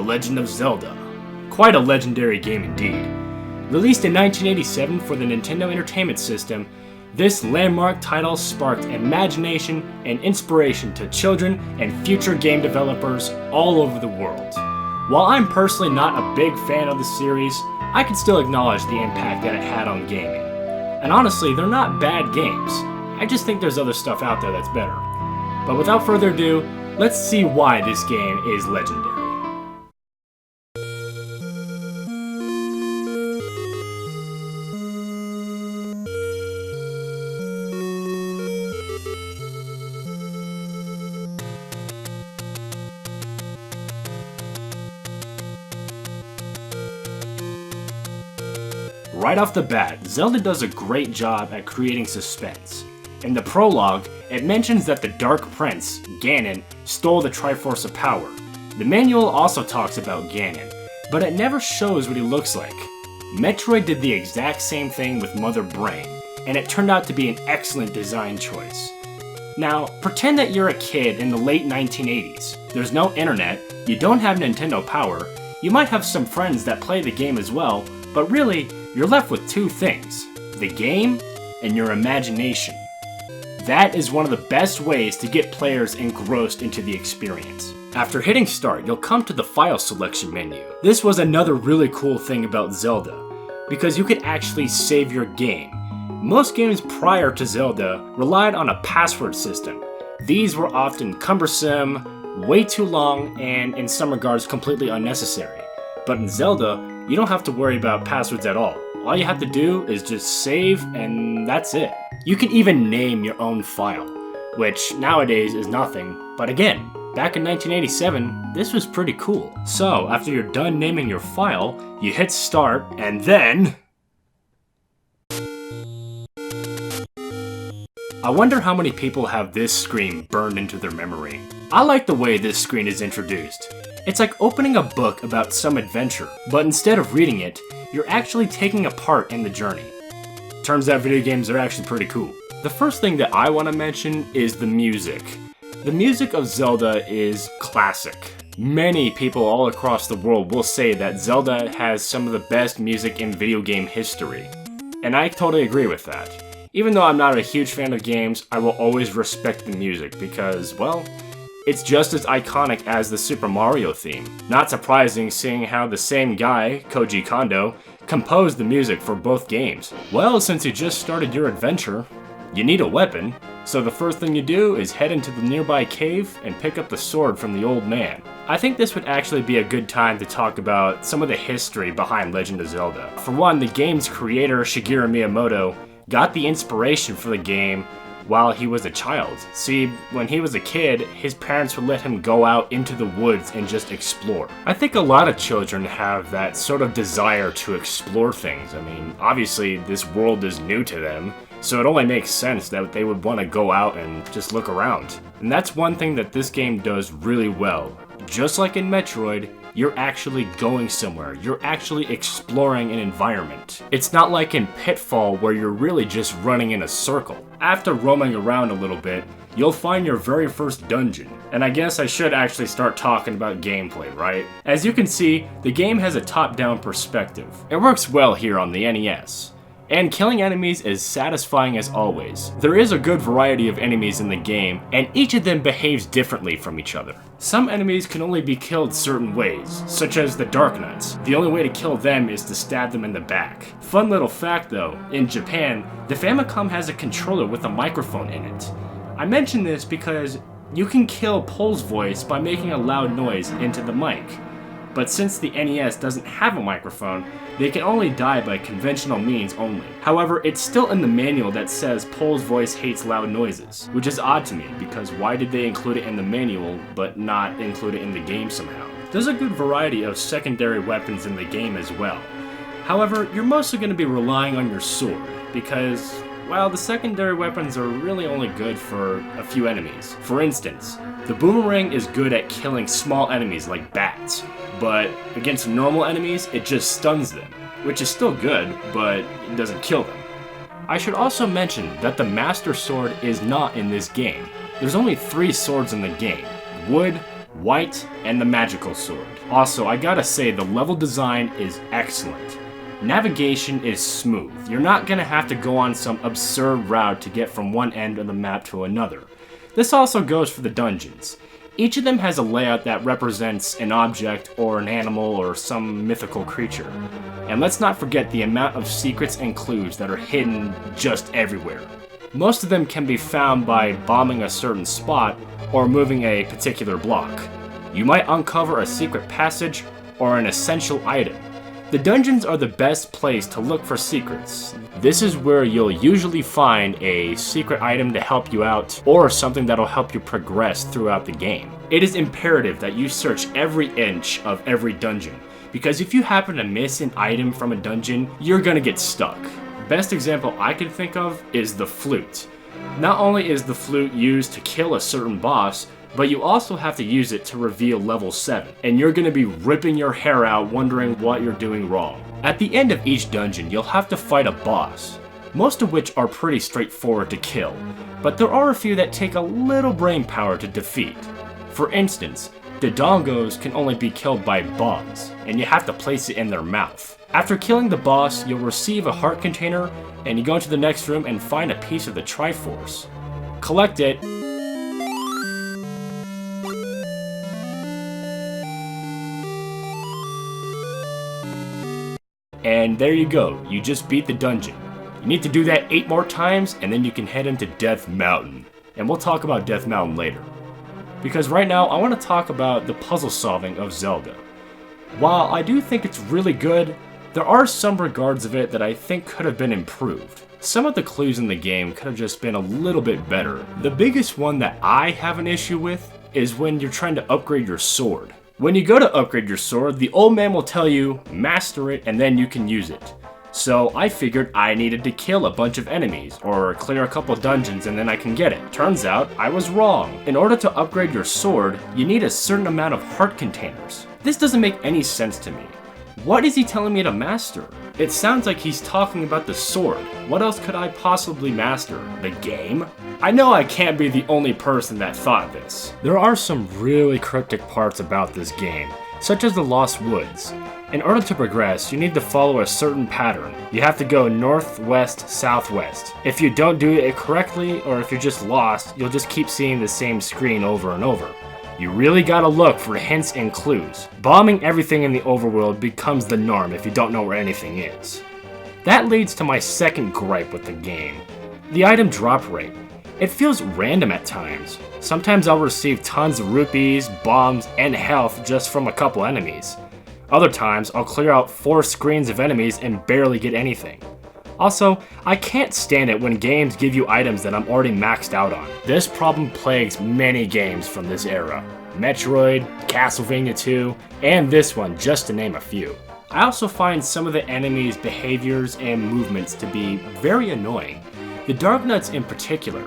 Legend of Zelda. Quite a legendary game indeed. Released in 1987 for the Nintendo Entertainment System, this landmark title sparked imagination and inspiration to children and future game developers all over the world. While I'm personally not a big fan of the series, I can still acknowledge the impact that it had on gaming. And honestly, they're not bad games. I just think there's other stuff out there that's better. But without further ado, let's see why this game is legendary. Right off the bat, Zelda does a great job at creating suspense. In the prologue, it mentions that the Dark Prince, Ganon, stole the Triforce of Power. The manual also talks about Ganon, but it never shows what he looks like. Metroid did the exact same thing with Mother Brain, and it turned out to be an excellent design choice. Now, pretend that you're a kid in the late 1980s. There's no internet, you don't have Nintendo Power, you might have some friends that play the game as well, but really, you're left with two things, the game and your imagination. That is one of the best ways to get players engrossed into the experience. After hitting start, you'll come to the file selection menu. This was another really cool thing about Zelda, because you could actually save your game. Most games prior to Zelda relied on a password system. These were often cumbersome, way too long, and in some regards completely unnecessary. But in Zelda, you don't have to worry about passwords at all. All you have to do is just save and that's it. You can even name your own file, which nowadays is nothing, but again, back in 1987, this was pretty cool. So, after you're done naming your file, you hit start, and then... I wonder how many people have this screen burned into their memory. I like the way this screen is introduced. It's like opening a book about some adventure, but instead of reading it, you're actually taking a part in the journey. Turns out video games are actually pretty cool. The first thing that I want to mention is the music. The music of Zelda is classic. Many people all across the world will say that Zelda has some of the best music in video game history. And I totally agree with that. Even though I'm not a huge fan of games, I will always respect the music because, well, it's just as iconic as the Super Mario theme. Not surprising seeing how the same guy, Koji Kondo, composed the music for both games. Well, since you just started your adventure, you need a weapon, so the first thing you do is head into the nearby cave and pick up the sword from the old man. I think this would actually be a good time to talk about some of the history behind Legend of Zelda. For one, the game's creator, Shigeru Miyamoto, got the inspiration for the game while he was a child. See, when he was a kid, his parents would let him go out into the woods and just explore. I think a lot of children have that sort of desire to explore things. I mean, obviously this world is new to them, so it only makes sense that they would want to go out and just look around. And that's one thing that this game does really well. Just like in Metroid, you're actually going somewhere. You're actually exploring an environment. It's not like in Pitfall where you're really just running in a circle. After roaming around a little bit, you'll find your very first dungeon. And I guess I should actually start talking about gameplay, right? As you can see, the game has a top-down perspective. It works well here on the NES. And killing enemies is satisfying as always. There is a good variety of enemies in the game, and each of them behaves differently from each other. Some enemies can only be killed certain ways, such as the Dark Knights. The only way to kill them is to stab them in the back. Fun little fact though, in Japan, the Famicom has a controller with a microphone in it. I mention this because you can kill Pole's voice by making a loud noise into the mic. But since the NES doesn't have a microphone, they can only die by conventional means only. However, it's still in the manual that says Pole's voice hates loud noises, which is odd to me because why did they include it in the manual but not include it in the game somehow? There's a good variety of secondary weapons in the game as well. However, you're mostly going to be relying on your sword because, well, the secondary weapons are really only good for a few enemies. For instance, the boomerang is good at killing small enemies like bats, but against normal enemies, it just stuns them, which is still good, but it doesn't kill them. I should also mention that the Master Sword is not in this game. There's only 3 swords in the game: Wood, White, and the Magical Sword. Also, I gotta say, the level design is excellent. Navigation is smooth. You're not gonna have to go on some absurd route to get from one end of the map to another. This also goes for the dungeons. Each of them has a layout that represents an object or an animal or some mythical creature. And let's not forget the amount of secrets and clues that are hidden just everywhere. Most of them can be found by bombing a certain spot or moving a particular block. You might uncover a secret passage or an essential item. The dungeons are the best place to look for secrets. This is where you'll usually find a secret item to help you out or something that'll help you progress throughout the game. It is imperative that you search every inch of every dungeon, because if you happen to miss an item from a dungeon, you're gonna get stuck. Best example I can think of is the flute. Not only is the flute used to kill a certain boss, but you also have to use it to reveal level 7, and you're gonna be ripping your hair out wondering what you're doing wrong. At the end of each dungeon, you'll have to fight a boss, most of which are pretty straightforward to kill, but there are a few that take a little brain power to defeat. For instance, the dongos can only be killed by bombs, and you have to place it in their mouth. After killing the boss, you'll receive a heart container, and you go into the next room and find a piece of the Triforce. Collect it, and there you go, you just beat the dungeon. You need to do that 8 more times, and then you can head into Death Mountain. And we'll talk about Death Mountain later. Because right now, I want to talk about the puzzle solving of Zelda. While I do think it's really good, there are some regards of it that I think could have been improved. Some of the clues in the game could have just been a little bit better. The biggest one that I have an issue with is when you're trying to upgrade your sword. When you go to upgrade your sword, the old man will tell you, master it, and then you can use it. So I figured I needed to kill a bunch of enemies, or clear a couple dungeons and then I can get it. Turns out, I was wrong. In order to upgrade your sword, you need a certain amount of heart containers. This doesn't make any sense to me. What is he telling me to master? It sounds like he's talking about the sword. What else could I possibly master? The game? I know I can't be the only person that thought this. There are some really cryptic parts about this game, such as the Lost Woods. In order to progress, you need to follow a certain pattern. You have to go northwest, southwest. If you don't do it correctly, or if you're just lost, you'll just keep seeing the same screen over and over. You really gotta look for hints and clues. Bombing everything in the overworld becomes the norm if you don't know where anything is. That leads to my second gripe with the game. The item drop rate. It feels random at times. Sometimes I'll receive tons of rupees, bombs, and health just from a couple enemies. Other times, I'll clear out 4 screens of enemies and barely get anything. Also, I can't stand it when games give you items that I'm already maxed out on. This problem plagues many games from this era. Metroid, Castlevania 2, and this one, just to name a few. I also find some of the enemies' behaviors and movements to be very annoying. The Darknuts in particular.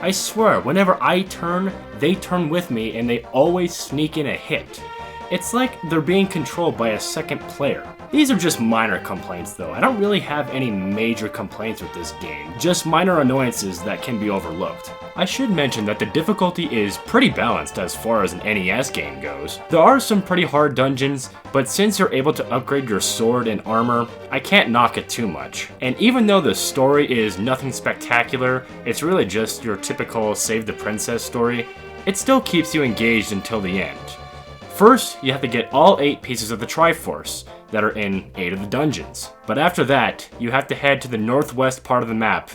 I swear, whenever I turn, they turn with me and they always sneak in a hit. It's like they're being controlled by a second player. These are just minor complaints though. I don't really have any major complaints with this game, just minor annoyances that can be overlooked. I should mention that the difficulty is pretty balanced as far as an NES game goes. There are some pretty hard dungeons, but since you're able to upgrade your sword and armor, I can't knock it too much. And even though the story is nothing spectacular, it's really just your typical save the princess story, it still keeps you engaged until the end. First, you have to get all 8 pieces of the Triforce that are in 8 of the dungeons. But after that, you have to head to the northwest part of the map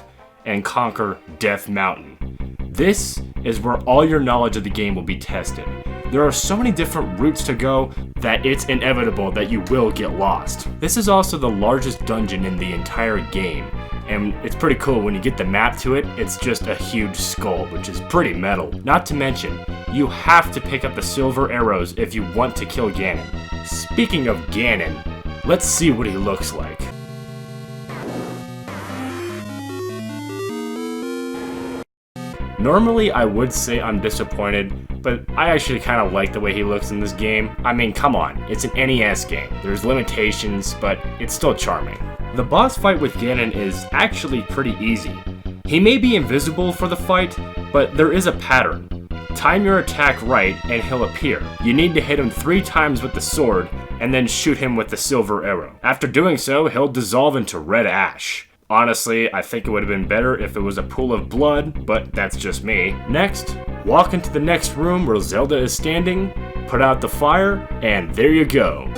and conquer Death Mountain. This is where all your knowledge of the game will be tested. There are so many different routes to go that it's inevitable that you will get lost. This is also the largest dungeon in the entire game, and it's pretty cool when you get the map to it. It's just a huge skull, which is pretty metal. Not to mention, you have to pick up the silver arrows if you want to kill Ganon. Speaking of Ganon, let's see what he looks like. Normally I would say I'm disappointed, but I actually kind of like the way he looks in this game. I mean, come on, it's an NES game. There's limitations, but it's still charming. The boss fight with Ganon is actually pretty easy. He may be invisible for the fight, but there is a pattern. Time your attack right and he'll appear. You need to hit him 3 times with the sword and then shoot him with the silver arrow. After doing so, he'll dissolve into red ash. Honestly, I think it would have been better if it was a pool of blood, but that's just me. Next, walk into the next room where Zelda is standing, put out the fire, and there you go.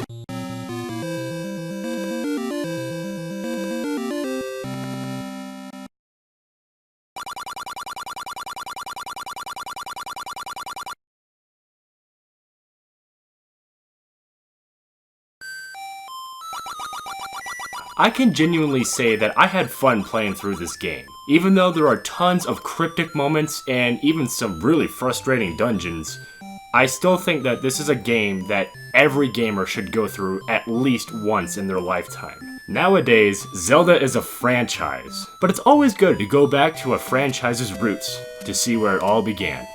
I can genuinely say that I had fun playing through this game. Even though there are tons of cryptic moments and even some really frustrating dungeons, I still think that this is a game that every gamer should go through at least once in their lifetime. Nowadays, Zelda is a franchise, but it's always good to go back to a franchise's roots to see where it all began.